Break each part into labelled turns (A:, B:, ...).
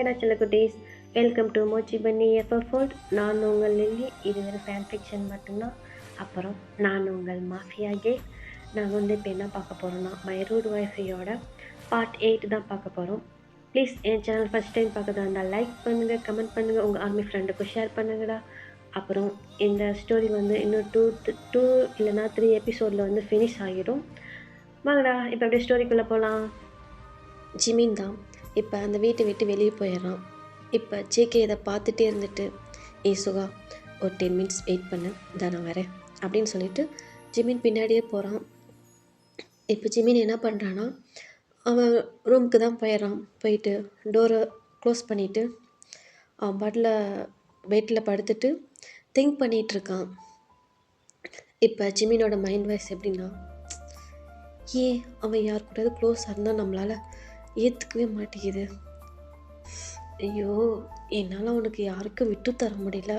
A: ஹாய்டா செல்லக்குட்டீஸ், welcome to மோச்சி பன்னி effort. நான் உங்கள் லில்லி. இது ஒரு ஃபேன் ஃபிக்ஷன் மட்டும்தான். அப்புறம் நான் உங்கள் மாஃபியா கே. நாங்கள் வந்து இப்போ என்ன பார்க்க போகிறோம்னா மை ரூட் ஒய்ஃபையோட பார்ட் 8 தான் பார்க்க போகிறோம். ப்ளீஸ் என் சேனல் ஃபஸ்ட் டைம் பார்க்கறதா இருந்தால் லைக் பண்ணுங்கள், கமெண்ட் பண்ணுங்கள், உங்கள் ஆர்மி ஃப்ரெண்டுக்கு ஷேர் பண்ணுங்கடா. அப்புறம் இந்த ஸ்டோரி வந்து இன்னும் டூ இல்லைனா 3 எபிசோடில் வந்து ஃபினிஷ் ஆகிடும். வாங்கடா இப்போ அப்படியே ஸ்டோரிக்குள்ளே போகலாம். ஜிமின் தான் இப்போ அந்த வீட்டை விட்டு வெளியே போயிடுறான். இப்போ ஜேகே இதை பார்த்துட்டே இருந்துட்டு, சுகா ஒரு 10 மினிட்ஸ் வெயிட் பண்ணு, தான் நான் வரேன் அப்படின்னு சொல்லிட்டு ஜிமின் பின்னாடியே போகிறான். இப்போ ஜிமின் என்ன பண்ணுறான்னா, அவன் ரூமுக்கு தான் போயிடுறான். போயிட்டு டோரை க்ளோஸ் பண்ணிவிட்டு அவன் பாட்டில் பெட்டில் படுத்துட்டு திங்க் பண்ணிகிட்ருக்கான். இப்போ ஜிமினோட மைண்ட் வாய்ஸ் எப்படின்னா, ஏன் அவன் யார் கூடாது க்ளோஸாக இருந்தால் நம்மளால் ஏற்றுக்கவே மாட்டேங்குது. ஐயோ, என்னால் அவனுக்கு யாருக்கும் விட்டு தர முடியல,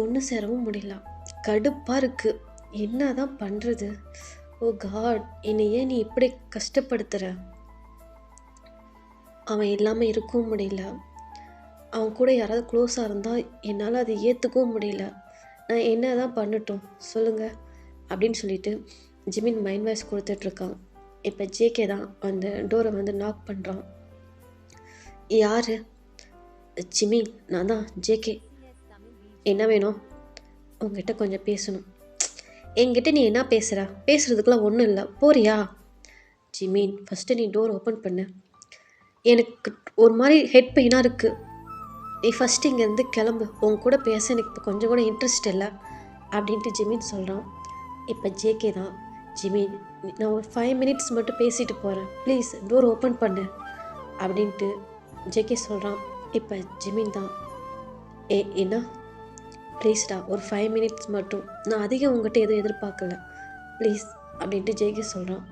A: ஒன்று சேரவும் முடியல, கடுப்பாக இருக்குது, என்ன தான் பண்ணுறது? ஓ காட், என்னை ஏன் நீ இப்படி கஷ்டப்படுத்துகிற? அவன் இல்லாமல் இருக்கவும் முடியல, அவன் கூட யாராவது க்ளோஸாக இருந்தால் என்னால் அதை ஏற்றுக்கவும் முடியல, நான் என்ன தான் பண்ணட்டும் சொல்லுங்கள் அப்படின்னு சொல்லிட்டு ஜிமின் மைண்ட் வாய்ஸ் கொடுத்துட்ருக்கான். இப்போ ஜேகே தான் அந்த டோரை வந்து நாக் பண்ணுறான். யார்? ஜிமின், நான் தான் ஜேகே. என்ன வேணும்? உங்ககிட்ட கொஞ்சம் பேசணும். என்கிட்ட நீ என்ன பேசுகிற? பேசுகிறதுக்கெலாம் ஒன்றும் இல்லை, போறியா? ஜிமின், ஃபஸ்ட்டு நீ டோர் ஓப்பன் பண்ணு, எனக்கு ஒரு மாதிரி ஹெட் பெயினாக இருக்குது, நீ ஃபஸ்ட்டு இங்கேருந்து கிளம்பு, உன் கூட பேச எனக்கு இப்போ கொஞ்சம் கூட இன்ட்ரெஸ்ட் இல்லை அப்படின்ட்டு ஜிமின் சொல்கிறான். இப்போ ஜேகே தான், ஜிமின் நான் ஒரு 5 மினிட்ஸ் மட்டும் பேசிட்டு போகிறேன், ப்ளீஸ் டோர் ஓப்பன் பண்ணு அப்படின்ட்டு ஜேகே சொல்கிறான். இப்போ ஜிமின் தான், என்ன ப்ளீஸ்டா ஒரு 5 மினிட்ஸ் மட்டும், நான் அதிகம் உங்கள்கிட்ட எதுவும் எதிர்பார்க்கல, ப்ளீஸ் அப்படின்ட்டு ஜேகே சொல்கிறான்.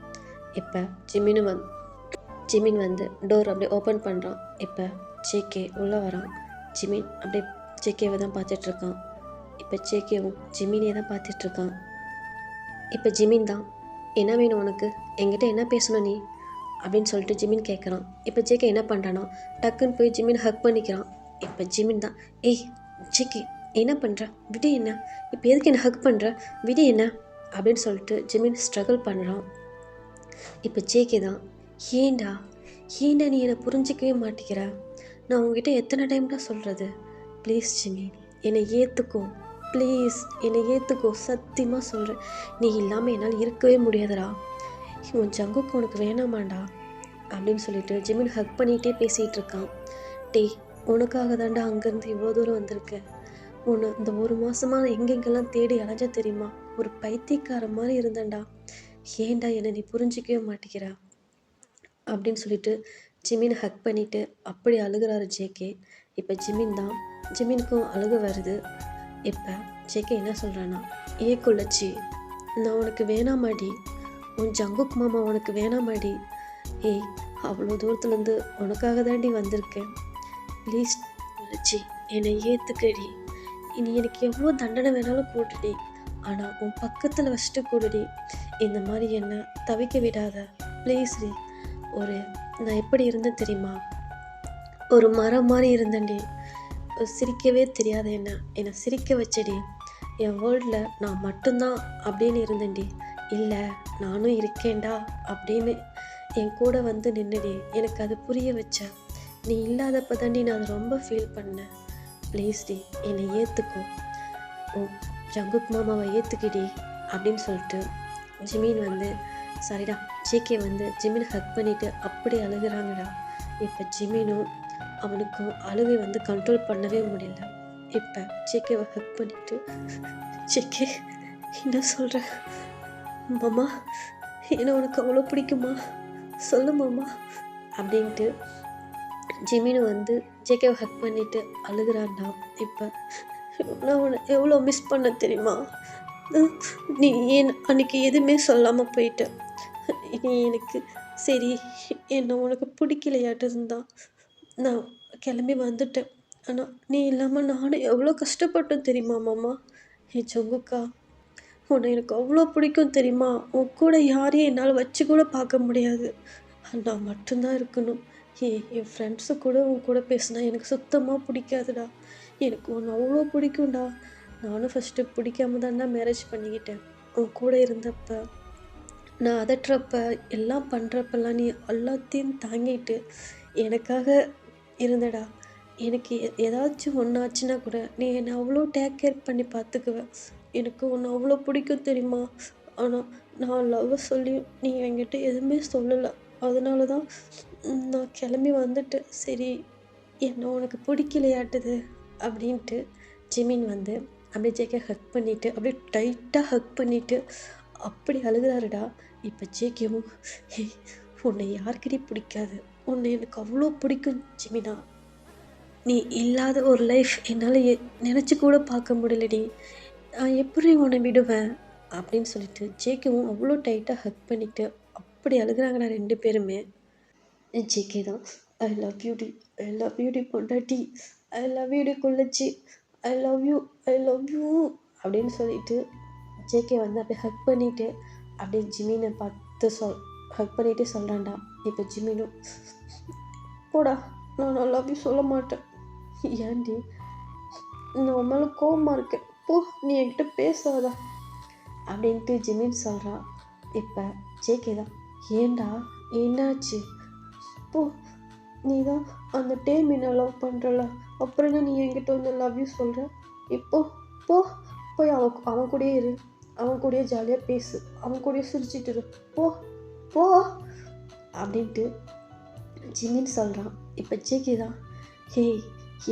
A: இப்போ ஜிமின் வந்து டோர் அப்படியே ஓப்பன் பண்ணுறான். இப்போ ஜேகே உள்ளே வரான். ஜிமின் அப்படியே ஜேகேவை தான் பார்த்துட்ருக்கான். இப்போ ஜேகேவும் ஜிமினே தான் பார்த்துட்ருக்கான். இப்போ ஜிமின் தான், என்ன வேணும் உனக்கு, என்கிட்ட என்ன பேசணும் நீ அப்படின்னு சொல்லிட்டு ஜிமின் கேட்குறான். இப்போ ஜேகே என்ன பண்ணுறான்னா, டக்குன்னு போய் ஜிமின் ஹக் பண்ணிக்கிறான். இப்போ ஜிமின் தான், ஏய் ஜேகே என்ன பண்ணுற, விடு என்ன, இப்போ எதுக்கு என்ன ஹக் பண்ணுற, விடு என்ன அப்படின்னு சொல்லிட்டு ஜிமின் ஸ்ட்ரகிள் பண்ணுறான். இப்போ ஜேகே தான், ஏண்டா நீ என்னை புரிஞ்சிக்கவே மாட்டேங்கிற, நான் உங்ககிட்ட எத்தனை டைம் தான் சொல்கிறது, ப்ளீஸ் ஜிமின் என்னை ஏற்றுக்கோ, ப்ளீஸ் என்னை ஏற்றுக்கோ, சத்தியமாக சொல்கிறேன், நீ இல்லாமல் என்னால் இருக்கவே முடியாதுடா, உன் ஜங்குக்கு உனக்கு வேணாமாண்டா அப்படின்னு சொல்லிட்டு ஜிமின் ஹக் பண்ணிகிட்டே பேசிகிட்டு இருக்கான். டேய், உனக்காக தாண்டா அங்கேருந்து இவ்வளோ தூரம் வந்திருக்கேன், உன்னை இந்த 1 மாதமாக எங்கெங்கெல்லாம் தேடி அலைஞ்ச தெரியுமா, ஒரு பைத்தியக்கார மாதிரி இருந்தேன்டா, ஏன்டா என்னை நீ புரிஞ்சிக்கவே மாட்டேங்கிற அப்படின்னு சொல்லிட்டு ஜிமின் ஹக் பண்ணிவிட்டு அப்படி அழுகிறாரு ஜேகே. இப்போ ஜிமினுக்கும் அழுக வருது. இப்போ ஜேகே என்ன சொல்கிறான்னா, குள்ளச்சி நான் உனக்கு வேணாமாடி, உன் ஜங்குக் மாமா உனக்கு வேணாமாடி, ஏய் அவ்வளோ தூரத்துலேருந்து உனக்காக தாண்டி வந்திருக்கேன், ப்ளீஸ் குள்ளச்சி என்னை ஏற்றுக்கடி, இனி எனக்கு எவ்வளோ தண்டனை வேணாலும் கூடுடி, ஆனால் உன் பக்கத்தில் வச்சுட்டு கூடுடி, இந்த மாதிரி என்னை தவிக்க விடாத ப்ளீஸ் டி. நான் எப்படி இருந்தேன் தெரியுமா, ஒரு மரம் மாதிரி இருந்தேன்டி, சிரிக்கவே தெரியாத என்னை சிரிக்க வச்சடி, என் வேர்ல்டில் நான் மட்டும்தான் அப்படின்னு இருந்தேன்டி, இல்லை நானும் இருக்கேன்டா அப்படின்னு என் கூட வந்து நின்னுடி, எனக்கு அது புரிய வச்ச, நீ இல்லாதப்ப தாண்டி நான் அதை ரொம்ப ஃபீல் பண்ணேன், ப்ளீஸ் டி என்னை ஏற்றுக்கோ, ஓ ஜங்குக் மாமாவை ஏற்றுக்கிடி அப்படின்னு சொல்லிட்டு ஜிமின் வந்து சரிடா. ஜேகே வந்து ஜிமின் ஹக் பண்ணிவிட்டு அப்படி அழுகிறாங்கடா. இப்போ ஜிமினும் அவனுக்கும் அழுகை வந்து கண்ட்ரோல் பண்ணவே முடியல. இப்போ ஜேகேவை ஹக் பண்ணிவிட்டு, ஜேகே என்ன சொல்கிற மாமா, என்ன உனக்கு அவ்வளோ பிடிக்குமா, சொல்லு மாமா அப்படின்ட்டு ஜிமினு வந்து ஜேகேவை ஹக் பண்ணிவிட்டு அழுகிறான்டா. இப்போ நான் உன்னை எவ்வளோ மிஸ் பண்ண தெரியுமா, நீ ஏன் அன்றைக்கி எதுவுமே சொல்லாமல் போயிட்ட, நீ எனக்கு சரி என்ன உனக்கு பிடிக்கலையாட்டு இருந்தா நான் கிளம்பி வந்துட்டேன், ஆனால் நீ இல்லாமல் நானும் எவ்வளோ கஷ்டப்பட்டேன் தெரியுமா மாமா, ஜங்குக்கா உன்னை எனக்கு அவ்வளோ பிடிக்கும் தெரியுமா, உன் கூட யாரையும் என்னால் வச்சு கூட பார்க்க முடியாது, நான் மட்டும்தான் இருக்கணும், என் ஃப்ரெண்ட்ஸு கூட உன் கூட பேசினா எனக்கு சுத்தமாக பிடிக்காதுடா. எனக்கு உன்னை அவ்வளோ பிடிக்கும்டா. நானும் ஃபஸ்ட்டு பிடிக்காம தான்டா மேரேஜ் பண்ணிக்கிட்டேன். உன் கூட இருந்தப்ப, நான் அதட்டுறப்ப, எல்லாம் பண்ணுறப்பெல்லாம் நீ எல்லாத்தையும் தாங்கிட்டு எனக்காக இருந்தடா. எனக்கு ஏதாச்சும் ஒன்று ஆச்சுன்னா கூட நீ என்னை அவ்வளோ டேக் கேர் பண்ணி பார்த்துக்குவ. எனக்கு உன்னை அவ்வளோ பிடிக்கும் தெரியுமா? ஆனால் நான் லவ்வை சொல்லி நீ என்கிட்ட எதுவுமே சொல்லலை. அதனால தான் நான் கிளம்பி வந்துட்டேன். சரி, என்ன உனக்கு பிடிக்கலையாட்டுது அப்படின்ட்டு ஜிமின் வந்து அப்படியே ஜேகே ஹக் பண்ணிவிட்டு அப்படியே டைட்டாக ஹக் பண்ணிவிட்டு அப்படி அழுகிறாருடா. இப்போ ஜேகேவும், ஹே, உன்னை யாருக்கிட்டே பிடிக்காது, உன்னை எனக்கு அவ்வளோ பிடிக்கும் ஜிமினா. நீ இல்லாத ஒரு லைஃப் என்னால் நினச்சி கூட பார்க்க முடியலடி. நான் எப்படி உன்னை விடுவேன் அப்படின்னு சொல்லிட்டு ஜேகேவும் அவ்வளோ டைட்டாக ஹக் பண்ணிவிட்டு அப்படி அழுகிறாங்கடா 2 பேருமே. ஜேகே தான், ஐ லவ் யூ டி, ஐ லவ் யூ டி பொண்டாட்டி, ஐ லவ் யூ டி குள்ளச்சி, I love you, I love you அப்படின்னு சொல்லிட்டு ஜேகே வந்து அப்படியே ஹக் பண்ணிவிட்டு அப்படியே ஜிமினை பார்த்து ஹக் பண்ணிகிட்டே சொல்கிறான்டா. இப்போ ஜிமினும், போடா, நான் லவ் யூ சொல்ல மாட்டேன். ஏன்டி, நான் உன் மேலே கோவமாக இருக்கேன், போ, நீ என்கிட்ட பேசாதா அப்படின்ட்டு ஜிமின் சொல்கிறான். இப்போ ஜேகே தான், ஏண்டா என்னாச்சு, போ, நீ தான் அந்த டேமினை லவ் பண்ணுறல, அப்புறம் தான் நீ என்கிட்ட வந்து லவ் யூ சொல்கிற. இப்போ போ, போய் அவன் கூடயே இரு, அவன் கூடயே ஜாலியாக பேசு, அவன் கூடயே சிரிச்சிட்டு இரு, போ போ அப்படின்ட்டு ஜிமின் சொல்கிறான். இப்போ ஜேகே தான், ஹேய்,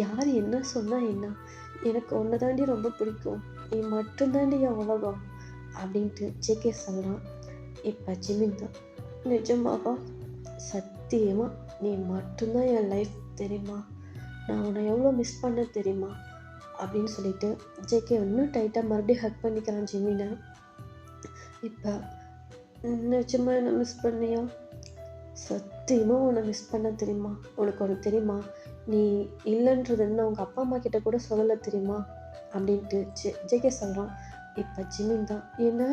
A: யார் என்ன சொன்னால் என்ன, எனக்கு ஒன்றை தாண்டி ரொம்ப பிடிக்கும், நீ மட்டும்தாண்டி என் உலகம் அப்படின்ட்டு ஜேகே சொல்கிறான். இப்போ ஜிமின் தான், நிஜமாவா, சத்தியமாக நீ மட்டும்தான் என் லைஃப் தெரியுமா, நான் உன்னை எவ்வளோ மிஸ் பண்ண தெரியுமா அப்படின்னு சொல்லிட்டு ஜேகே இன்னும் டைட்டாக மறுபடியும் ஹக் பண்ணிக்கிறான் ஜிமினை. இப்போ நிஜமாக என்னை மிஸ் பண்ணியா, சத்தியமாக உன்னை மிஸ் பண்ண தெரியுமா, உனக்கு ஒன்று தெரியுமா, நீ இல்லைன்றது என்ன உங்கள் அப்பா அம்மா கிட்ட கூட சொல்லலை தெரியுமா அப்படின்ட்டு ஜேகே சொல்கிறான். இப்போ ஜிமின் தான், என்ன,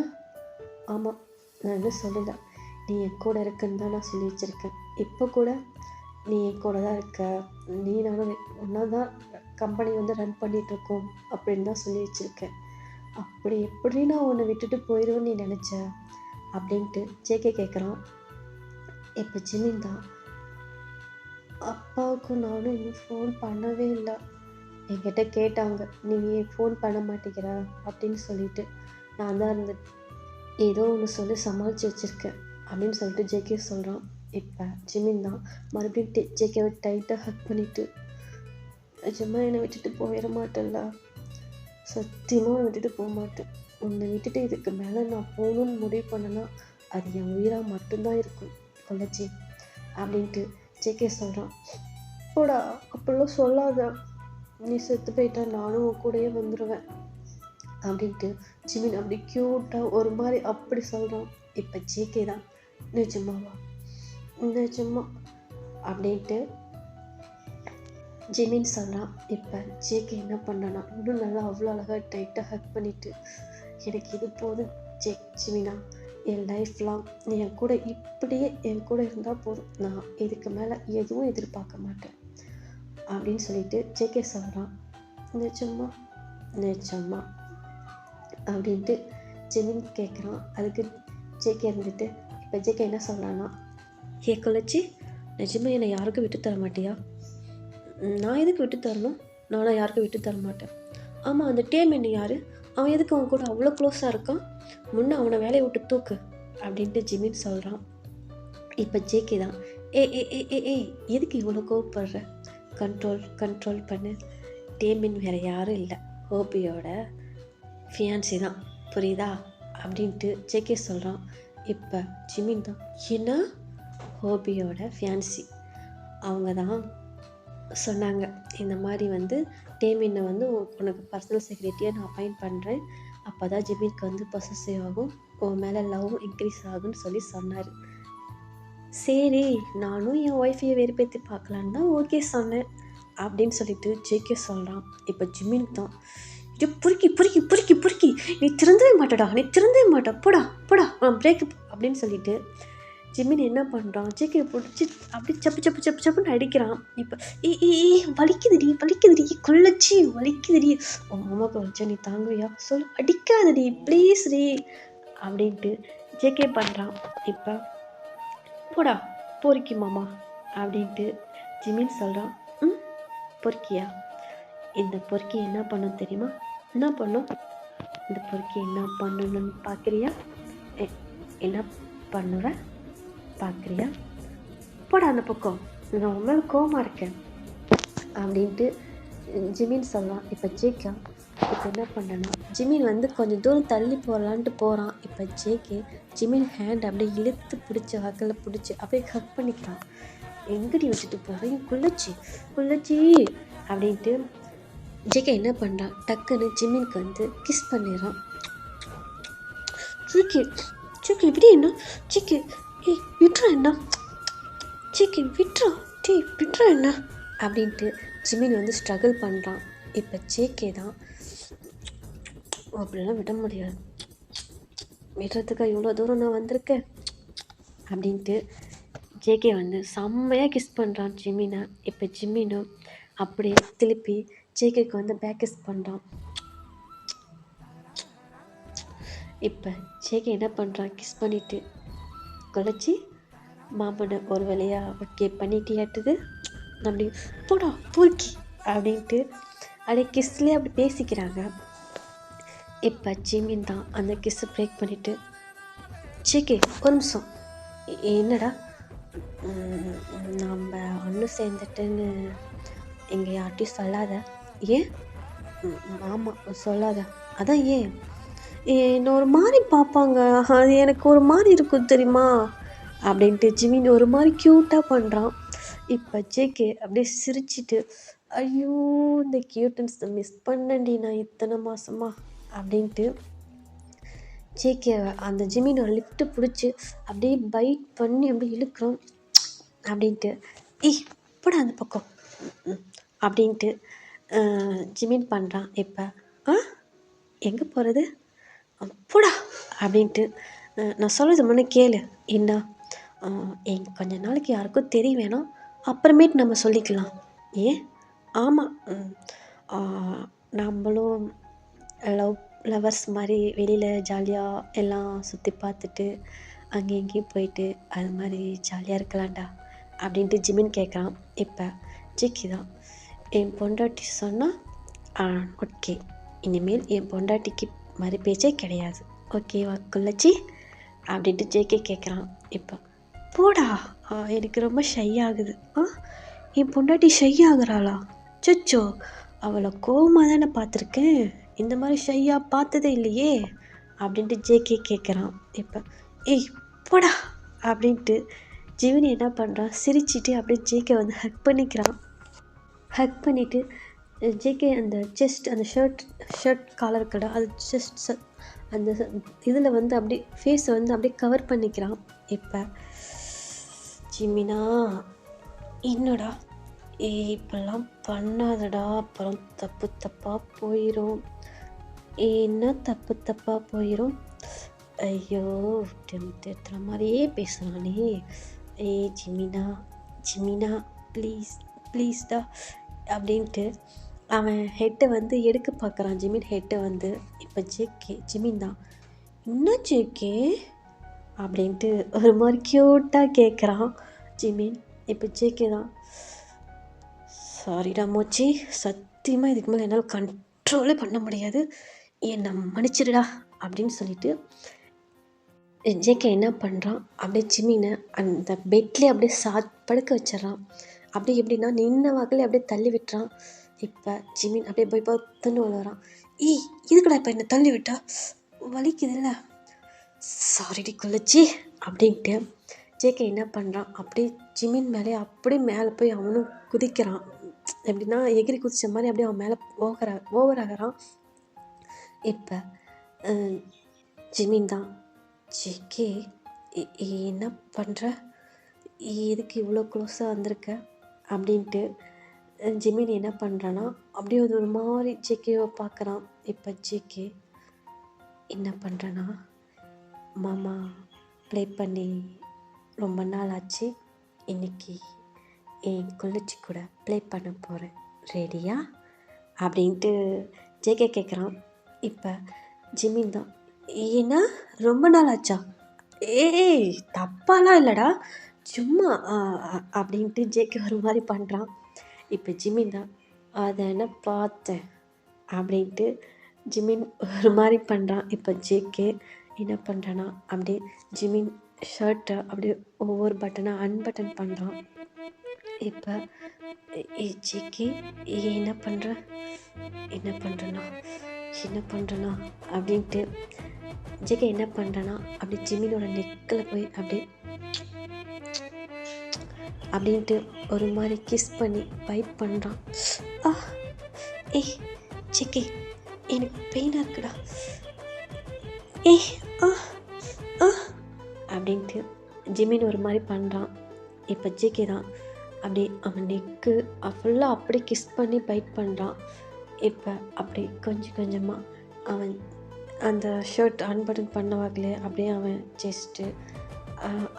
A: ஆமாம், நான் என்ன சொல்லலை, நீ என் கூட இருக்குன்னு தான் நான் சொல்லி வச்சுருக்கேன். இப்போ கூட நீ என் கூட தான் இருக்க, நீ நானும் ஒன்றா தான் கம்பெனி வந்து ரன் பண்ணிகிட்ருக்கோம் அப்படின்னு தான் சொல்லி வச்சுருக்கேன். அப்படி எப்படி நான் உன்னை விட்டுட்டு போயிடுவேன்னு நீ நினச்ச அப்படின்ட்டு ஜேகே கேட்குறான். இப்போ ஜிமின் தான், அப்பாவுக்கும் நானும் இன்னும் ஃபோன் பண்ணவே இல்லை, என்கிட்ட கேட்டாங்க நீ ஃபோன் பண்ண மாட்டேங்கிற அப்படின்னு சொல்லிட்டு நான் தான் ஏதோ ஒன்று சொல்லி சமாளித்து வச்சுருக்கேன் அப்படின்னு சொல்லிட்டு ஜேகே சொல்கிறான். இப்போ ஜிமின் தான் மறுபடியும் ஜேகேவை டைட்டாக ஹக் பண்ணிவிட்டு, நிஜமா என்னை விட்டுட்டு போயிட மாட்டேன்ல, சத்தியமாக உன்னை விட்டுட்டு போக மாட்டேன், உன்னை விட்டுட்டு இதுக்கு மேலே நான் போகணுன்னு முடிவு பண்ணனா அது என் உயிராக மட்டும்தான் இருக்கும் கொள்ளச்சி அப்படின்ட்டு ஜேகே சொல்கிறான். போடா, அப்படிலாம் சொல்லாத, நீ செத்து போயிட்டா நானும் உன் கூடயே வந்துடுவேன் அப்படின்ட்டு ஜிமின் அப்படி க்யூட்டாக ஒரு மாதிரி அப்படி சொல்கிறான். இப்போ ஜேகே தான், நிஜமாவா, நிஜமா அப்படின்ட்டு ஜிமின் சொல்கிறான். இப்போ ஜேகே என்ன பண்ணனா இன்னும் நல்லா அவ்வளோ அழகாக டைட்டாக ஹக் பண்ணிவிட்டு, எனக்கு இது போதும் ஜிமினா, என் லைஃப் லாங் நீ என் கூட இப்படியே என் கூட இருந்தால் போதும், நான் இதுக்கு மேலே எதுவும் எதிர்பார்க்க மாட்டேன் அப்படின்னு சொல்லிட்டு ஜேகே சொல்கிறான். நிஜமா, நிஜமா அப்படின்ட்டு ஜிமின் கேட்குறான். அதுக்கு ஜேகே இருந்துட்டு இப்போ ஜேகே என்ன சொல்கிறான்னா, ஹே கொள்ளச்சி, நிஜமா என்னை யாருக்கும் விட்டு தர மாட்டியா, நான் எதுக்கு விட்டு தரணும், நானும் யாருக்கும் விட்டு தர மாட்டேன். ஆமாம், அந்த டேமின் யார், அவன் எதுக்கு அவன் கூட அவ்வளோ க்ளோஸாக இருக்கான், முன்னே அவனை வேலையை விட்டு தூக்கு அப்படின்ட்டு ஜிமின் சொல்கிறான். இப்போ ஜேகே தான், ஏ எதுக்கு இவ்வளோ கோவப்படுற, கண்ட்ரோல் பண்ணு, டேமின் வேறு யாரும் இல்லை, ஹோபியோட ஃபியான்சி தான், புரியுதா அப்படின்ட்டு ஜேகே சொல்கிறான். இப்போ ஜிமின் தான், என்ன, ஹோபியோட ஃபியான்சி, அவங்க தான் சொன்னாங்க இந்த மாதிரி வந்து டேமினை வந்து உனக்கு பர்சனல் செக்ரட்டரியாக நான் அப்பாயிண்ட் பண்ணுறேன், அப்போ தான் ஜிமினுக்கு வந்து பொசசிவ் ஆகும், உன் மேலே லவ் இன்க்ரீஸ் ஆகும்னு சொல்லி சொன்னார். சரி, நானும் என் ஒய்ஃபையை வெறுப்பேற்றி பார்க்கலான்னு தான் ஓகே சொன்னேன் அப்படின்னு சொல்லிட்டு ஜேகே சொல்கிறான். இப்போ ஜிமினுக்கு தான், இது பொறுக்கி நீ திறந்தவே மாட்டடா, போடா பிரேக்கப் அப்படின்னு சொல்லிட்டு ஜிமின் என்ன பண்ணுறான், ஜேகே பிடிச்சி அப்படியே சப்பு சப்பு சப்பு சப்புன்னு அடிக்கிறான். இப்போ வலிக்குதுடி வலிக்குதுடி கொள்ளச்சி வலிக்குதுடி, உன் மாமாவுக்கு வச்சா நீ தாங்குவியா சொல்லு, அடிக்காதடி ப்ளீஸ் டி அப்படின்ட்டு ஜேகே பண்ணுறான். இப்போ போடா பொறுக்கி மாமா அப்படின்ட்டு ஜிமின் சொல்கிறான். பொறுக்கியா, இந்த பொறுக்கி என்ன பண்ணும் தெரியுமா, என்ன பண்ணும், இந்த பொறுக்கி என்ன பண்ணணும்னு பார்க்குறியா, என்ன பண்ணுற பார்க்குறியா, போடா அந்த பக்கம், நான் உன் மேலே கோவமாக இருக்கேன் அப்படின்ட்டு ஜிமின் சொல்லலாம். இப்போ ஜேகே இப்போ என்ன பண்ணனா, ஜிமின் வந்து கொஞ்சம் தூரம் தள்ளி போகலான்ட்டு போகிறான். இப்போ ஜேகே ஜிமின் ஹேண்ட் அப்படியே இழுத்து பிடிச்சி வகலில் பிடிச்சி அப்படியே ஹக் பண்ணிக்கிறான். எங்கடி வச்சுட்டு போகிறேன் குள்ளச்சி குள்ளச்சி அப்படின்ட்டு ஜேகே என்ன பண்ணுறான், டக்குன்னு ஜிமினுக்கு வந்து கிஸ் பண்ணிடுறான். ஜேகே ஜேகே இப்படி என்ன, ஜேகே விட்றா என்ன, ஜேகே விட்றா விட்றா என்ன அப்படின்ட்டு ஜிமின் வந்து ஸ்ட்ரகிள் பண்ணுறான். இப்போ ஜேகே தான் அப்படிலாம் விட முடியாது, விடுறதுக்கு இவ்வளோ தூரம் நான் வந்திருக்கேன் அப்படின்ட்டு ஜேகே வந்து செம்மையாக கிஸ் பண்ணுறான் ஜிமினை. இப்போ ஜிமினும் அப்படியே திருப்பி ஜேகேக்கு வந்து பேக் கிஸ் பண்ணுறான். இப்போ ஜேகே என்ன பண்ணுறான், கிஸ் பண்ணிவிட்டு குலைச்சி மாமனை ஒரு வேலையாக ஓகே பண்ணிட்டியாட்டுது அப்படி போடா பூர்க்கி அப்படின்ட்டு அப்படியே கிஸ்லேயே அப்படி பேசிக்கிறாங்க. இப்போ ஜிமின் தான் அந்த கிஸ்ஸை பிரேக் பண்ணிவிட்டு ஜேகே ஒரு நிமிஷம், என்னடா நம்ம ஒன்று சேர்ந்துட்டுன்னு எங்கே யார்ட்டையும் சொல்லாத, ஏன் ஆமாம் சொல்லாத, அதான் ஏன் என்ன ஒரு மாதிரி பார்ப்பாங்க, அது எனக்கு ஒரு மாதிரி இருக்கும் தெரியுமா அப்படின்ட்டு ஜிமின் ஒரு மாதிரி க்யூட்டாக பண்ணுறான். இப்போ ஜேகே அப்படியே சிரிச்சிட்டு ஐயோ இந்த க்யூட்டன்ஸை மிஸ் பண்ணேன்டி நான் இத்தனை மாதமா அப்படின்ட்டு ஜேகே அந்த ஜிமினை லிஃப்ட்டு பிடிச்சி அப்படியே பைட் பண்ணி அப்படியே இழுக்கிறோம் அப்படின்ட்டு போடா அந்த பக்கம் அப்படின்ட்டு ஜிமின் பண்ணுறான். இப்போ எங்கே போகிறது, போடா அப்படின்ட்டு நான் சொல்கிறது முன்னே கேளு, என்ன கொஞ்ச நாளைக்கு யாருக்கும் தெரிய வேணாம், அப்புறமேட்டு நம்ம சொல்லிக்கலாம், ஏன் ஆமாம் நம்மளும் லவர்ஸ் மாதிரி வெளியில் ஜாலியாக எல்லாம் சுற்றி பார்த்துட்டு அங்கேயும் இங்கேயும் போயிட்டு அது மாதிரி ஜாலியாக இருக்கலாம்டா அப்படின்ட்டு ஜிமின் கேட்குறான். இப்போ ஜேகே தான் என் பொண்டாட்டி சொன்னால் ஓகே, இனிமேல் என் பொண்டாட்டிக்கு மாதிரி பேச்சே கிடையாது, ஓகேவா குள்ளச்சி அப்படின்ட்டு ஜேகே கேட்குறான். இப்போ போடா எனக்கு ரொம்ப ஷை ஆகுது, என் பொண்டாட்டி ஷை ஆகுறாளா, சொச்சோ அவளை கோவமாக தானே பார்த்துருக்கேன், இந்த மாதிரி ஷையாக பார்த்ததே இல்லையே அப்படின்ட்டு ஜேகே கேட்குறான். இப்போ போடா அப்படின்ட்டு ஜிமின் என்ன பண்ணுறான், சிரிச்சிட்டு அப்படியே ஜேகே வந்து ஹக் பண்ணிக்கிறான். ஹக் பண்ணிவிட்டு ஜேகே அந்த செஸ்ட் அந்த ஷர்ட் காலர் கடை அது செஸ்ட் அந்த இதில் வந்து அப்படியே ஃபேஸை வந்து அப்படியே கவர் பண்ணிக்கிறான். இப்போ ஜிமினா என்னடா இப்பெல்லாம் பண்ணாதடா, அப்புறம் தப்பாக போயிடும், என்ன தப்பாக போயிடும், ஐயோ எத்தனை மாதிரியே பேசுகிறானே, ஜிமினா ப்ளீஸ்டா அப்படின்ட்டு அவன் ஹெட்டை வந்து எடுக்க பார்க்குறான். ஜிமின் ஹெட்டை வந்து இப்போ ஜிமின் தான் என்ன ஜேகே அப்படின்ட்டு ஒரு மாதிரி க்யூட்டாக கேட்குறான் ஜிமின். இப்போ ஜேகே தான் சாரிடா மோச்சி, சத்தியமாக இதுக்கு மேலே என்னால் கண்ட்ரோலே பண்ண முடியாது, என்னை மன்னிச்சிடுடா அப்படின்னு சொல்லிட்டு ஜேகே என்ன பண்ணுறான், அப்படியே ஜிமினை அந்த பெட்லேயே அப்படியே படுக்க வச்சிட்றான். அப்படியே எப்படின்னா நின்ன வாக்கில் அப்படியே தள்ளி விட்டுறான். இப்போ ஜிமின் அப்படியே போய் பார்த்துன்னு வரான். இதுக்கடா இப்போ என்னை தள்ளி விட்டா வலிக்குதுல்ல, சாரிடி குள்ளச்சி அப்படின்ட்டு ஜேகே என்ன பண்ணுறான், அப்படியே ஜிமின் மேலே அப்படியே மேலே போய் அவனும் குதிக்கிறான். எப்படின்னா எகிரி குதிச்ச மாதிரி அப்படியே அவன் மேலே ஓவராகிறான். இப்போ ஜிமின் தான் ஜேகே என்ன பண்ணுற, எதுக்கு இவ்வளோ க்ளோஸாக வந்திருக்க அப்படின்ட்டு ஜிமின் என்ன பண்ணுறான்னா அப்படியே ஒரு மாதிரி ஜேகேவை பார்க்குறான். இப்போ ஜேகே என்ன பண்ணுறேன்னா மாமா ப்ளே பண்ணி ரொம்ப நாள் ஆச்சு. இன்னைக்கு என் குளிர்ச்சி கூட ப்ளே பண்ண போகிறேன். ரெடியா அப்படின்ட்டு ஜேகே கேட்குறான். இப்போ ஜிமின் தான், ஏன்னா ரொம்ப நாள் ஆச்சா? ஏய் தப்பாலாம் இல்லைடா, சும்மா அப்படின்ட்டு ஜேகே ஒரு மாதிரி பண்ணுறான். இப்போ ஜிமின் தான், அதை என்ன பார்த்தேன் அப்படின்ட்டு ஜிமின் ஒரு மாதிரி பண்ணுறான். இப்போ ஜேகே என்ன பண்ணுறான்னா அப்படியே ஜிமின் ஷர்ட்டை அப்படியே ஒவ்வொரு பட்டனாக அன்பட்டன் பண்ணுறான். இப்போ ஜேகே என்ன பண்ணுற என்ன பண்ணுறனா அப்படின்ட்டு ஜேகே என்ன பண்ணுறனா அப்படி ஜிமினோட நெக்கில் போய் அப்படின்ட்டு ஒரு மாதிரி கிஸ் பண்ணி பைட் பண்ணுறான். ஏய் ஜேகே எனக்கு பெயினாக இருக்குடா, ஏய் அப்படின்ட்டு ஜிமின் ஒரு மாதிரி பண்ணுறான். இப்போ ஜேகே தான் அப்படி அவன் நெக்கு ஃபுல்லாக அப்படி கிஸ் பண்ணி பைட் பண்ணுறான். இப்போ அப்படி கொஞ்சம் கொஞ்சமாக அவன் அந்த ஷர்ட் அன்பட்டன் பண்ண வாக்கிலே அப்படியே அவன் செஸ்ட்டு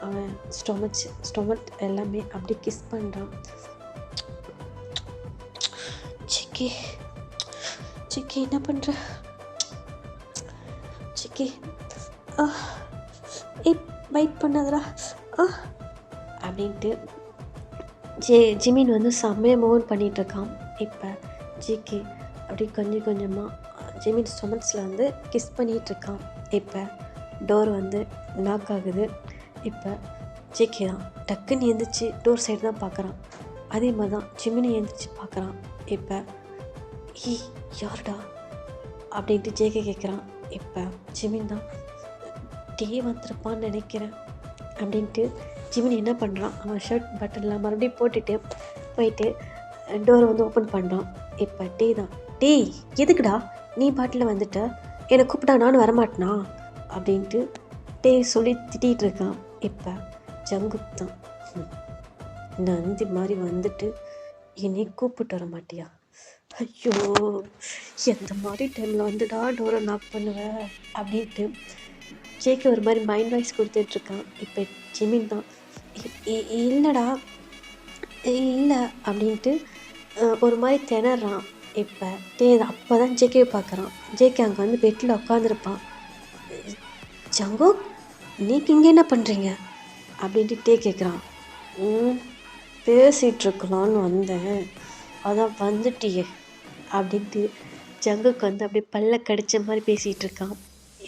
A: அவன் ஸ்டொமக் எல்லாமே அப்படி கிஸ் பண்ணுறான். ஜேகே என்ன பண்ணுற ஜேகே? பைட் பண்ணாதடா அப்படின்ட்டு ஜிமின் வந்து செம்மையாக மூவ் பண்ணிகிட்ருக்கான். இப்போ ஜேகே அப்படி கொஞ்சம் கொஞ்சமாக ஜிமின் ஸ்டொமக்ஸில் வந்து கிஸ் பண்ணிகிட்ருக்கான். இப்போ டோர் வந்து லாக் ஆகுது. இப்போ ஜேகே தான் டக்குன்னு எழுந்திரிச்சு டோர் சைடு தான் பார்க்குறான். அதே மாதிரி தான் ஜிமினை எழுந்திரிச்சு பார்க்குறான். இப்போ யாருடா அப்படின்ட்டு ஜேகே கேட்குறான். இப்போ ஜிமின் தான், டே வந்திருப்பான்னு நினைக்கிறேன் அப்படின்ட்டு ஜிமின் என்ன பண்ணுறான், அவன் ஷர்ட் பட்டன்லாம் மறுபடியும் போட்டுட்டு போயிட்டு டோரை வந்து ஓப்பன் பண்ணுறான். இப்போ டே தான், டேய் எதுக்குடா நீ பாட்டில் வந்துட்ட, என்னை கூப்பிட்டா நானும் வரமாட்டேனா அப்படின்ட்டு டே சொல்லி திட்டிகிட்டு இருக்கான். இப்போ ஜங்குக் தான், நந்தி மாதிரி வந்துட்டு என்னை கூப்பிட்டு வர மாட்டியா? ஐயோ எந்த மாதிரி டைமில் வந்துடா டோரை நாக் பண்ணுவேன் அப்படின்ட்டு ஜேகே ஒரு மாதிரி மைண்ட் வாய்ஸ் கொடுத்துட்ருக்கான். இப்போ ஜிமின் தான், இல்லைடா இல்லை அப்படின்ட்டு ஒரு மாதிரி திணறான். இப்போ அப்போ தான் ஜேகேவை பார்க்குறான். ஜேகே அங்கே வந்து பெட்டில் உட்காந்துருப்பான். ஜங்குக் நீக்கு இங்கே என்ன பண்ணுறீங்க அப்படின்ட்டு டே கேட்குறான். பேசிகிட்ருக்கலான்னு வந்தேன், அதான் வந்துட்டியே அப்படின்ட்டு ஜங்குக்கு வந்து அப்படியே பல்ல கடிச்ச மாதிரி பேசிகிட்டு இருக்கான்.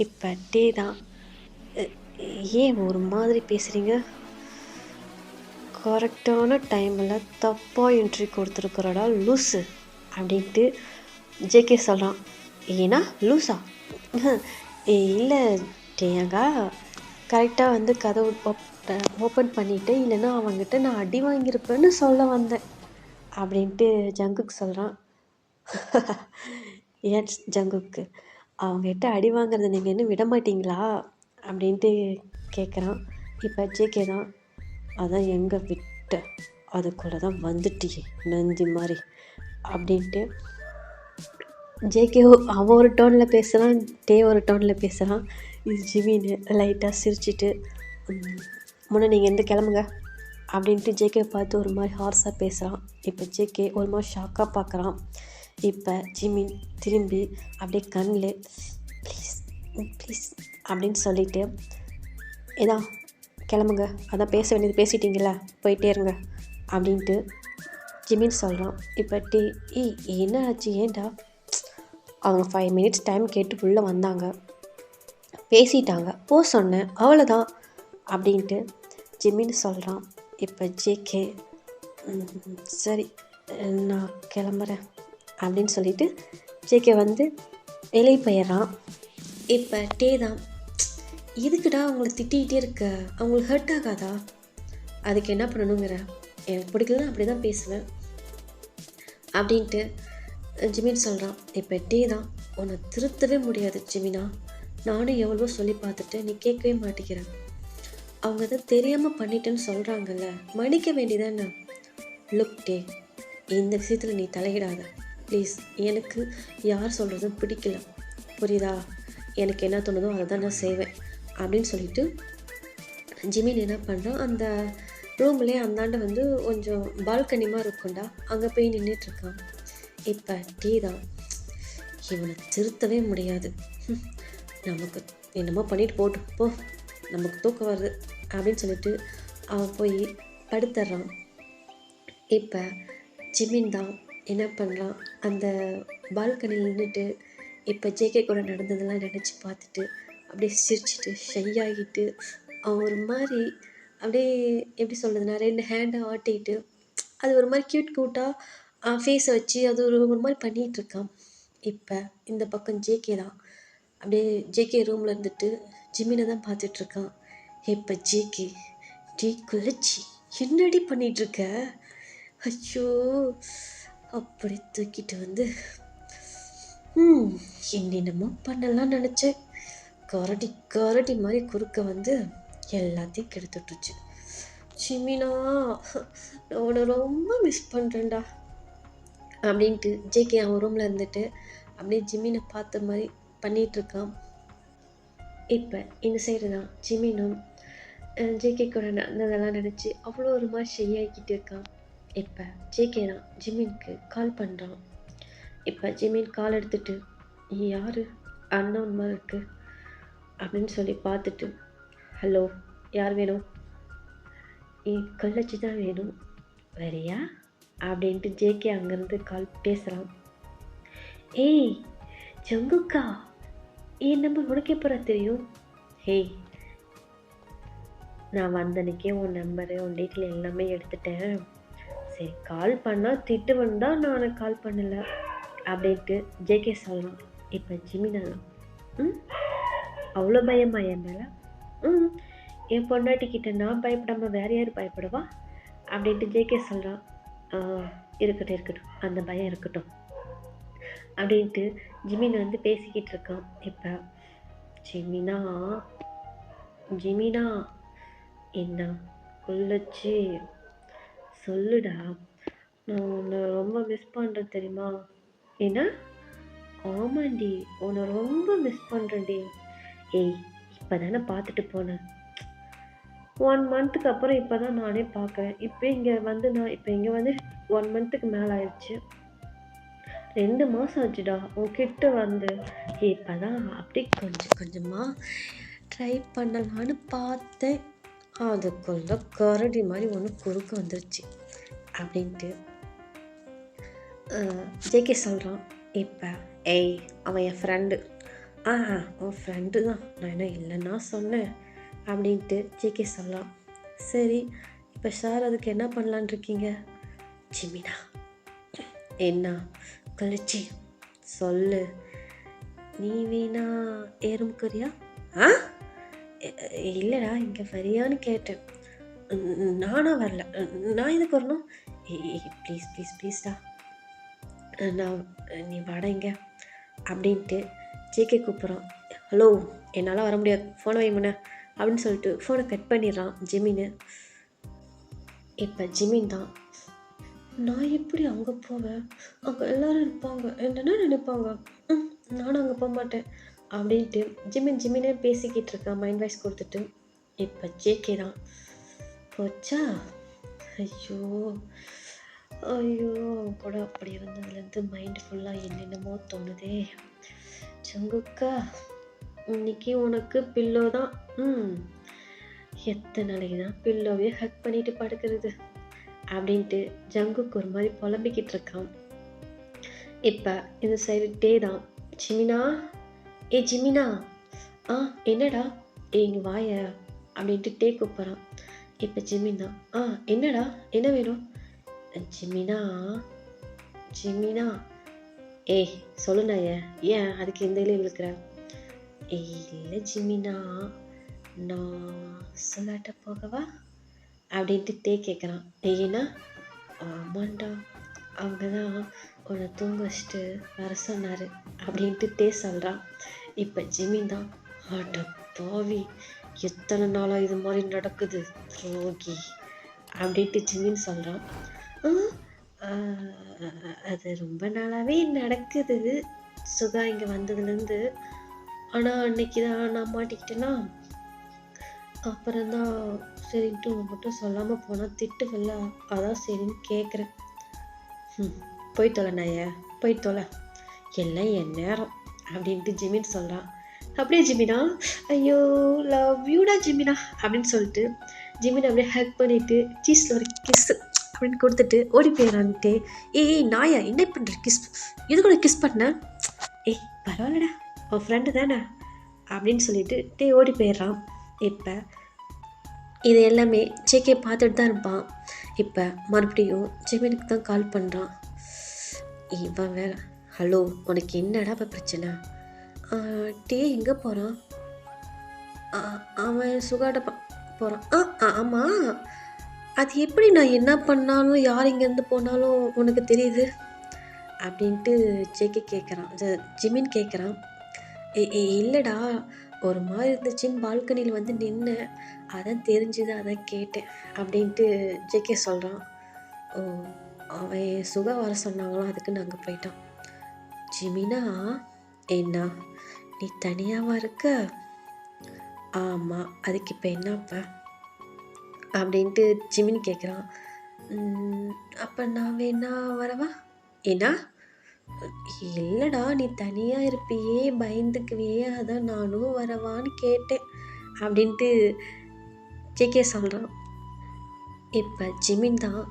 A: இப்போ டே தான், ஏன் ஒரு மாதிரி பேசுகிறீங்க, கரெக்டான டைமில் தப்பாக என்ட்ரி கொடுத்துருக்குறடா லூஸு அப்படின்ட்டு ஜேகே சொல்கிறான். ஏன்னா லூஸா? இல்லை டேங்கா, கரெக்டாக வந்து கதவு ஓப்பன் பண்ணிவிட்டு, இல்லைன்னா அவங்ககிட்ட நான் அடி வாங்கியிருப்பேன்னு சொல்ல வந்தேன் அப்படின்ட்டு ஜங்குக் சொல்கிறான். ஏன் ஜங்குக்கு அவங்ககிட்ட அடி வாங்குறத நீங்கள் இன்னும் விட மாட்டீங்களா அப்படின்ட்டு கேட்குறான். இப்போ ஜேகே தான், அதான் எங்கே விட்ட அதுக்குள்ளே தான் வந்துட்டியே நந்தி மாதிரி அப்படின்ட்டு ஜேகே அவன் ஒரு டோனில் பேசுகிறான், டே ஒரு டோனில் பேசுகிறான். இது ஜிமின்னு லைட்டாக சிரிச்சிட்டு, முன்னே நீங்கள் எந்த கிளம்புங்க அப்படின்ட்டு ஜேகே பார்த்து ஒரு மாதிரி ஹார்ஸாக பேசுகிறான். இப்போ ஜேகே ஒரு மாதிரி ஷாக்காக பார்க்குறான். இப்போ ஜிமின் திரும்பி அப்படியே கண்ணில் ப்ளீஸ் அப்படின்னு சொல்லிவிட்டு, ஏதா கிளம்புங்க, அதான் பேச வேண்டியது பேசிட்டீங்களா, போயிட்டே இருங்க அப்படின்ட்டு ஜிமின் சொல்கிறான். இப்போ என்ன ஆச்சு, ஏன்டா? அவங்க 5 minutes டைம் கேட்டு உள்ளே வந்தாங்க, பேசிட்டாங்க, சொன்னேன், அவ்வளோதான் அப்படின்ட்டு ஜிமின் சொல்கிறான். இப்போ ஜேகே சரி நான் கிளம்புறேன் அப்படின்னு சொல்லிட்டு ஜேகே வந்து வெளியே போயிடுறான். இப்போ டே தான், எதுக்குடா அவங்கள திட்டிகிட்டே இருக்க, அவங்களுக்கு ஹர்ட் ஆகாதா? அதுக்கு என்ன பண்ணணுங்கிற, எனக்கு பிடிக்கலன்னா அப்படி தான் பேசுவேன் அப்படின்ட்டு ஜிமின் சொல்கிறான். இப்போ டே தான், உன்னை திருத்தவே முடியாது ஜிமினா, நானும் எவ்வளவோ சொல்லி பார்த்துட்டு நீ கேட்கவே மாட்டேங்கிறேன். அவங்க தான் தெரியாமல் பண்ணிட்டேன்னு சொல்கிறாங்கல்ல, மன்னிக்க வேண்டியதானே. லுக் டே, இந்த விஷயத்தில் நீ தலையிடாத ப்ளீஸ். எனக்கு யார் சொல்கிறதும் பிடிக்கல, புரியுதா? எனக்கு என்ன தோணுதோ அதை தான் நான் செய்வேன் அப்படின்னு சொல்லிட்டு ஜிமின் என்ன பண்ணுறான், அந்த ரூம்லேயே அந்தாண்ட வந்து கொஞ்சம் பால்கனி மாதிரி இருக்கும்டா, அங்கே போய் நின்றுட்டுருக்கான். இப்போ டீ தான், இவனை திருத்தவே முடியாது, நமக்கு என்னமோ பண்ணிட்டு போட்டு போ, நமக்கு தூக்கம் வருது அப்படின்னு சொல்லிட்டு அவன் போய் படுத்துடுறான். இப்போ ஜிமின் தான் என்ன பண்ணுறான், அந்த பால்கனியில் நின்றுட்டு இப்போ ஜேகே கூட நடந்ததெல்லாம் நினச்சி பார்த்துட்டு அப்படியே சிரிச்சிட்டு ஷையாகிட்டு அவன் ஒரு மாதிரி அப்படியே எப்படி சொல்கிறதுனா 2 ஹேண்டை ஆட்டிக்கிட்டு அது ஒரு மாதிரி க்யூட்டாக ஃபேஸை வச்சு அது ஒரு மாதிரி பண்ணிகிட்ருக்கான். இப்போ இந்த பக்கம் ஜேகே தான் அப்படியே ஜேகே ரூமில் இருந்துட்டு ஜிமினை தான் பார்த்துட்ருக்கான். இப்போ ஜேகே, டீ குளிச்சி என்னடி பண்ணிகிட்ருக்க, ஐயோ அப்படி தூக்கிட்டு வந்து என்னென்னமோ பண்ணலாம் நினச்சேன், கரடி கரடி மாதிரி குறுக்க வந்து எல்லாத்தையும் கெடுத்துட்ருச்சு. ஜிமினா, நான் உன்னை ரொம்ப மிஸ் பண்ணுறேன்டா அப்படின்ட்டு ஜேகே அவன் ரூமில் இருந்துட்டு அப்படியே ஜிமினை பார்த்த மாதிரி பண்ணிகிட்ருக்கான். இப்போ இந்த சைடு தான் ஜிமினும் ஜேகே கூட நடந்ததெல்லாம் நினச்சி அவ்வளோ ஒரு மாதிரி ஷையாகிக்கிட்டு இருக்கான். இப்போ ஜேகே தான் ஜிமினுக்கு கால் பண்ணுறான். இப்போ ஜிமின் கால் எடுத்துட்டு, யார் அன்னோன் மாதிரி இருக்கு அப்படின்னு சொல்லி பார்த்துட்டு, ஹலோ யார் வேணும், கள்ளச்சி தான் வேணும், வேறையா அப்படின்ட்டு ஜேகே அங்கேருந்து கால் பேசுகிறான். ஏய் ஜங்குக்கா, என் நம்பர் உனக்கு எப்போ தெரியும், ஹேய் நான் வந்தன்னைக்கே உன் நம்பரு உன் டீட்டெயில் எல்லாமே எடுத்துட்டேன், சரி கால் பண்ணால் திட்டுவன் தான் நான் உனக்கு கால் பண்ணலை அப்படின்ட்டு ஜேகே சொல்லலாம். இப்போ ஜிமினா, அவ்வளோ பயமா என் மேலே, என் பொண்டாட்டிக்கிட்ட நான் பயப்படாமல் வேறு யார் பயப்படுவா அப்படின்ட்டு ஜேகே சொல்கிறான். இருக்கட்டும் அந்த பயம் இருக்கட்டும் அப்படின்ட்டு ஜிமின் வந்து பேசிக்கிட்டு இருக்கான். இப்போ ஜிமினா ஜிமினா என்ன குள்ளச்சி சொல்லுடா, நான் உன்னை ரொம்ப மிஸ் பண்ணுறேன் தெரியுமா. என்ன, ஆமாண்டி உன்னை ரொம்ப மிஸ் பண்ணுறேன்டி. ஏய் இப்போ தானே பார்த்துட்டு போனேன், 1 மந்த்துக்கு அப்புறம் இப்போ தான் நானே பார்க்குறேன். இப்போ இங்கே வந்து 1 மந்த்துக்கு மேலே ஆயிடுச்சு, 2 மாதம் ஆச்சுடா உன்கிட்ட வந்து. இப்போ தான் அப்படி கொஞ்சம் கொஞ்சமாக ட்ரை பண்ணலான்னு பார்த்தேன், அதுக்குள்ள கரடி மாதிரி ஒன்று குறுக்க வந்துருச்சு அப்படின்ட்டு ஜேகே சொல்கிறான். இப்போ ஏய் அவன் என் ஃப்ரெண்டு, உன் ஃப்ரெண்டு தான், நான் என்ன இல்லைன்னா சொன்னேன் அப்படின்ட்டு ஜேகே சொல்லலாம். சரி இப்போ சார் அதுக்கு என்ன பண்ணலான் இருக்கீங்க. ஜிமினா, என்ன கழிச்சி சொல்லு, நீ வீணா ஏறுமுக்குறியா. இல்லைடா இங்கே வரியான்னு கேட்டேன். நானா வரல, நான் இதுக்கு வரணும், ப்ளீஸ்டா நான் நீ வாடங்க அப்படின்ட்டு ஜேகே கூப்பிட்றான். ஹலோ என்னால் வர முடியாது, ஃபோனை வைமுன அப்படின்னு சொல்லிட்டு ஃபோனை கட் பண்ணிடுறான் ஜிமின்னு. இப்போ ஜிமின் தான், நான் எப்படி அங்கே போவேன், அங்கே எல்லோரும் இருப்பாங்க, என்னென்ன நினைப்பாங்க, நானும் அங்கே போக மாட்டேன் அப்படின்ட்டு ஜிமினே பேசிக்கிட்டு இருக்கான் மைண்ட் வாய்ஸ் கொடுத்துட்டு. இப்போ ஜேகே தான், போச்சா, ஐயோ கூட அப்படி இருந்ததுலேருந்து மைண்டு ஃபுல்லாக என்னென்னமோ தோணுதே. ஜங்குக்கா இன்னைக்கு உனக்கு பில்லோ தான், எத்தனை நாளைக்கு தான் பில்லோவே ஹக் பண்ணிட்டு படுக்கிறது அப்படின்ட்டு ஜங்குக்கு ஒரு மாதிரி புலம்பிக்கிட்டு இருக்கான். இப்போ இந்த சைடு டே தான், ஜிமினா ஜிமினா, என்னடா இங்கே வாய அப்படின்ட்டு டே கூப்பிட்றான். இப்போ ஜிமின் தான், என்னடா என்ன வேணும். ஜிமினா ஏய் சொல்லுண்ணாய, ஏன் அதுக்கு இந்த இலையை விழுக்கிற. இல்லை ஜிமினா, நான் சொல்லாட்ட போகவா அப்படின்ட்டு டே கேட்குறான். ஏன்னா ஆமாண்டா அவங்க தான் உன்னை தூங்க வச்சுட்டு வர சொன்னார் அப்படின்ட்டு டே சொல்கிறான். இப்போ ஜிமின் தான், ஆட்ட பாவி எத்தனை நாளாக இது மாதிரி நடக்குது துரோகி அப்படின்ட்டு ஜிமின் சொல்கிறான். அது ரொம்ப நாளாகவே நடக்குது சுகா இங்கே வந்ததுலேருந்து, ஆனால் அன்னைக்கு தான் நான் மாட்டிக்கிட்டேன்னா அப்புறம்தான் சரின்ட்டு உங்ககிட்ட சொல்லாமல் போனால் திட்டுவல்ல, அதான் சரின்னு கேட்குறேன். போய் தொலை நாய, போய் தொலை, எல்லாம் என் நேரம் அப்படின்ட்டு ஜிமின் சொல்கிறான். அப்படியே ஜிமினா, ஐயோ லவ் யூடா ஜிமினா அப்படின்னு சொல்லிட்டு ஜிமின் அப்படியே ஹக் பண்ணிவிட்டு சீஸில் ஒரு கிஸ்ஸு அப்படின்னு கொடுத்துட்டு ஓடி போயிடறான்ட்டு. ஏய் நாயா, என்ன பண்ணுற, கிஸ் இது கூட கிஸ் பண்ண, ஏய் பரவாயில்லடா உன் ஃப்ரெண்டு தானே அப்படின்னு சொல்லிட்டு ஓடி போயிடுறான். இப்போ இது எல்லாமே ஜேகே பார்த்துட்டு தான் இருப்பான். இப்போ மறுபடியும் ஜிமினுக்கு தான் கால் பண்ணுறான். இவன் வேற, ஹலோ உனக்கு என்னடா இப்போ பிரச்சனை? டே எங்கே போகிறான்? அவன் சுகாட்ட போகிறான். ஆமாம், அது எப்படி நான் என்ன பண்ணாலும் யார் இங்கேருந்து போனாலும் உனக்கு தெரியுது அப்படின்ட்டு ஜேகே கேட்குறான், ஜிமின் கேட்குறான். இல்லைடா ஒரு மாதிரி இருந்துச்சுன்னு பால்கனியில் வந்து நின்று அதான் தெரிஞ்சுது, அதான் கேட்டேன் அப்படின்ட்டு ஜேகே சொல்கிறான். ஓ, அவன் சுகா வர சொன்னாங்களாம், அதுக்கு நாங்கள் போயிட்டோம். ஜிமினா, என்ன நீ தனியாவா இருக்க? ஆமாம், அதுக்கு இப்போ என்னப்பா அப்படின்ட்டு ஜிமின் கேட்குறான். அப்போ நான் வேணா வரவா? ஏன்னா இல்லைடா நீ தனியாக இருப்பியே, பயந்துக்குவியே, அதான் நானும் வரவான்னு கேட்டேன் அப்படின்ட்டு ஜேகே சொல்கிறான். இப்போ ஜிமின் தான்,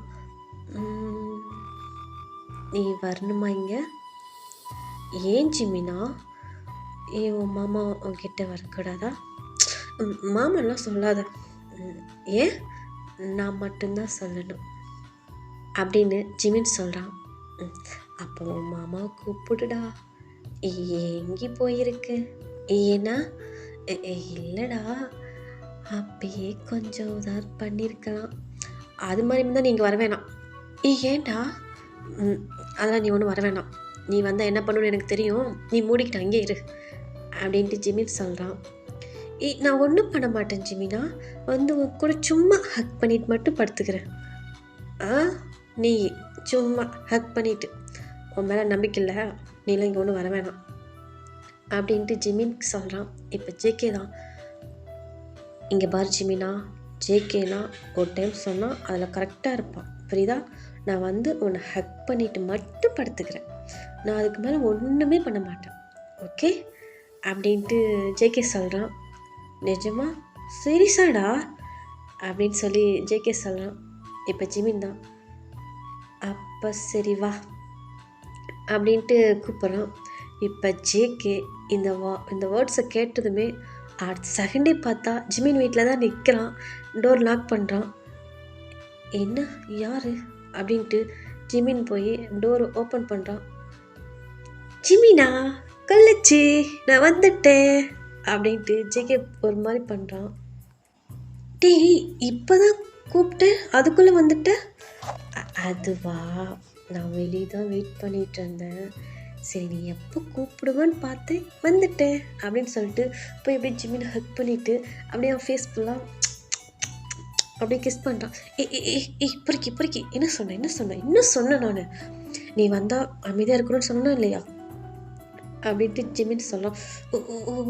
A: நீ வரணுமா இங்கே? ஏன் ஜிமினா, உன் மாமா உன்கிட்ட வரக்கூடாதா? மாமெல்லாம் சொல்லாத. ஏன் நான் மட்டும்தான் சொல்லணும் அப்படின்னு ஜிமின் சொல்கிறான். அப்போ உன் மாமாவை கூப்பிடுடா. எங்கே போயிருக்கு? ஏன்னா இல்லைடா அப்பயே கொஞ்சம் உதார் பண்ணியிருக்கலாம், அது மாதிரி தான் நீங்கள் வர வேணாம். ஏன்டா? அதெல்லாம் நீ ஒன்றும் வர வேணாம், நீ வந்தால் என்ன பண்ணணும்னு எனக்கு தெரியும், நீ மூடிக்கிட்டு அங்கே இரு அப்படின்ட்டு ஜிமின் சொல்கிறான். நான் ஒன்றும் பண்ண மாட்டேன் ஜிமினா, வந்து கூட சும்மா ஹக் பண்ணிட்டு மட்டும் படுத்துக்கிறேன். நீ சும்மா ஹக் பண்ணிவிட்டு உன் மேலே நம்பிக்கை இல்லை, நீலாம் இங்கே ஒன்றும் வர வேணாம் அப்படின்ட்டு ஜிமின் சொல்கிறான். இப்போ ஜேகே தான், இங்கே பார் ஜிமினா, ஜேகேனா ஒரு டைம் சொன்னால் அதில் கரெக்டாக இருப்பான், புரியுதா? நான் வந்து உன்னை ஹக் பண்ணிவிட்டு மட்டும் படுத்துக்கிறேன், நான் அதுக்கு மேலே ஒன்றுமே பண்ண மாட்டேன், ஓகே அப்படின்ட்டு ஜேகே சொல்கிறான். நிஜமா சீரியஸாடா அப்படின்னு சொல்லி ஜேகே சொல்கிறான். இப்போ ஜிமின் தான், அப்போ சரி வா அப்படின்ட்டு கூப்பிட்றான். இப்போ ஜேகே இந்த வேர்ட்ஸை கேட்டதுமே அடுத்த செகண்டே பார்த்தா ஜிமின் வீட்டில் தான் நிற்கிறான், டோர் லாக் பண்ணுறான். என்ன யார் அப்படின்ட்டு ஜிமின் போய் டோர் ஓப்பன் பண்ணுறான். ஜிமினா கள்ளச்சி, நான் வந்துட்டேன் அப்படின்ட்டு ஜேகே ஒரு மாதிரி பண்ணுறான். டேய் இப்போ தான் கூப்பிட்டேன் அதுக்குள்ளே வந்துட்டேன்? அதுவா, நான் வெளியே தான் வெயிட் பண்ணிகிட்டு இருந்தேன், சரி நீ எப்போ கூப்பிடுவேன்னு பார்த்து வந்துட்டேன் அப்படின்னு சொல்லிட்டு போய் அப்படியே ஜிமினை ஹக் பண்ணிவிட்டு அப்படியே அவன் ஃபேஸ் ஃபுல்லாக அப்படியே கிஸ் பண்ணுறான். பொறுக்கி என்ன சொன்னேன் நான், நீ வந்தால் அமைதியாக இருக்கணும்னு சொன்னா இல்லையா அப்படின்ட்டு ஜிமின் சொல்லலாம்.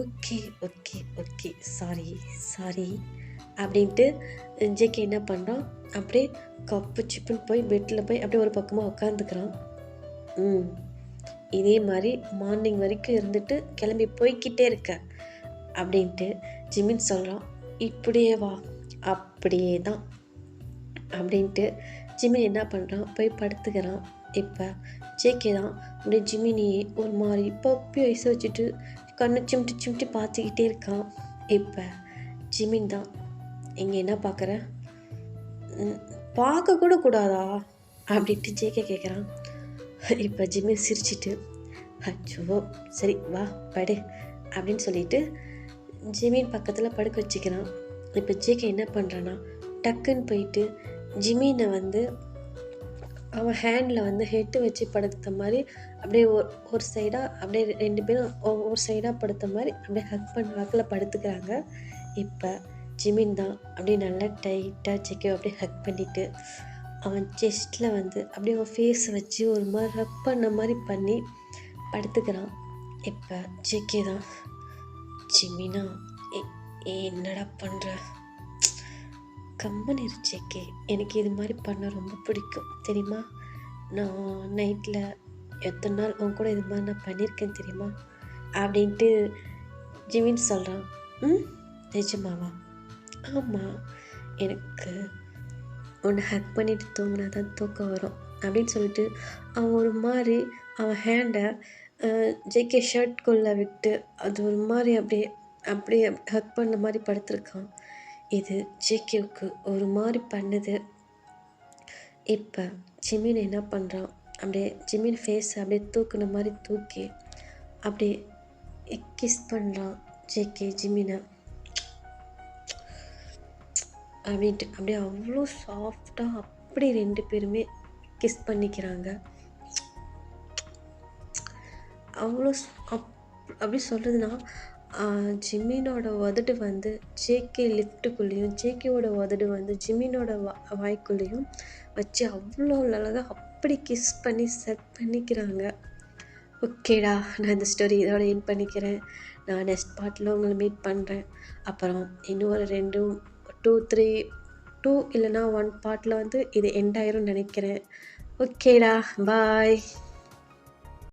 A: ஓகே ஓகே ஓகே சாரி அப்படின்ட்டு ஜேகே என்ன பண்ணுறான், அப்படியே கப்பு சிப்புன்னு போய் பெட்டில் போய் அப்படியே ஒரு பக்கமாக உட்காந்துக்கிறான். இதே மாதிரி மார்னிங் வரைக்கும் இருந்துட்டு கிளம்பி போய்கிட்டே இருக்க அப்படின்ட்டு ஜிமின் சொல்கிறான். இப்படியே வா, அப்படியே தான் அப்படின்ட்டு ஜிமின் என்ன பண்ணுறான், போய் படுத்துக்கிறான். இப்போ ஜேகே தான் அப்படியே ஜிமினியே ஒரு மாதிரி பப்பி வயசு வச்சுட்டு கண்ணு சிமிட்டி பார்த்துக்கிட்டே இருக்கான். இப்போ ஜிமின் தான், இங்கே என்ன பார்க்குற, பார்க்க கூட கூடாதா அப்படின்ட்டு ஜேகே கேட்குறான். இப்போ ஜிமின் சிரிச்சிட்டு அச்சோ சரி வா படு அப்படின்னு சொல்லிட்டு ஜிமின் பக்கத்தில் படுக்க வச்சுக்கிறான். இப்போ ஜேகே என்ன பண்ணுறான்னா, டக்குன்னு போயிட்டு ஜிமினை வந்து அவன் ஹேண்டில் வந்து ஹெட்டு வச்சு படுத்த மாதிரி அப்படியே ஒரு சைடாக அப்படியே ரெண்டு பேரும் ஒரு சைடாக படுத்த மாதிரி அப்படியே ஹக் பண்ண வாக்கில் படுத்துக்கிறாங்க. இப்போ ஜிமின் தான் அப்படியே நல்லா டைட்டாக ஜேகே அப்படியே ஹக் பண்ணிவிட்டு அவன் செஸ்ட்டில் வந்து அப்படியே அவன் ஃபேஸை வச்சு ஒரு மாதிரி ரப் பண்ண மாதிரி பண்ணி படுத்துக்கிறான். இப்போ ஜேகே தான், ஜிமினா என்னடா பண்ணுற கம்மன் இருச்சேக்கே, எனக்கு இது மாதிரி பண்ண ரொம்ப பிடிக்கும் தெரியுமா? நான் நைட்டில் எத்தனை நாள் உன் கூட இது மாதிரி நான் பண்ணியிருக்கேன் தெரியுமா? அப்படின்ட்டு ஜிமின் சொல்கிறான். ம், நிஜமாவா? ஆமாம், எனக்கு உன்னை ஹக் பண்ணிட்டு தூங்கினா தான் தூக்கம் வரும் அப்படின்னு சொல்லிட்டு அவன் ஒரு மாதிரி அவன் ஹேண்டை ஜேகே ஷர்ட்குள்ளே விட்டு அது ஒரு மாதிரி அப்படியே அப்படியே ஹக் பண்ண மாதிரி படுத்திருக்கான். இது ஜேகேவுக்கு ஒரு மாதிரி பண்ணுது. இப்போ ஜிமின் என்ன பண்ணுறான், அப்படியே ஜிமின் ஃபேஸ் அப்படியே தூக்குன மாதிரி தூக்கி அப்படியே கிஸ் பண்ணுறான் ஜேகே ஜிமினை அப்படின்ட்டு. அப்படியே அவ்வளோ சாஃப்டாக அப்படி 2 பேருமே கிஸ் பண்ணிக்கிறாங்க. அவ்வளோ அப்படி சொல்கிறதுனா ஜிமினோட உதடு வந்து ஜேகே லிஃப்ட்டுக்குள்ளேயும் ஜேகேவோட உதடு வந்து ஜிமினோட வாய்க்குள்ளேயும் வச்சு அவ்வளோ அழகாக அப்படி கிஸ் பண்ணி செட் பண்ணிக்கிறாங்க. ஓகேடா, நான் இந்த ஸ்டோரி இதோட எண்ட் பண்ணிக்கிறேன். நான் நெக்ஸ்ட் பார்ட்டில் உங்களை மீட் பண்ணுறேன். அப்புறம் இன்னும் ஒரு 2 இல்லைனா 1 பார்ட்டில் வந்து இது எண்ட் ஆயிரும்னு நினைக்கிறேன். ஓகேடா, பாய்.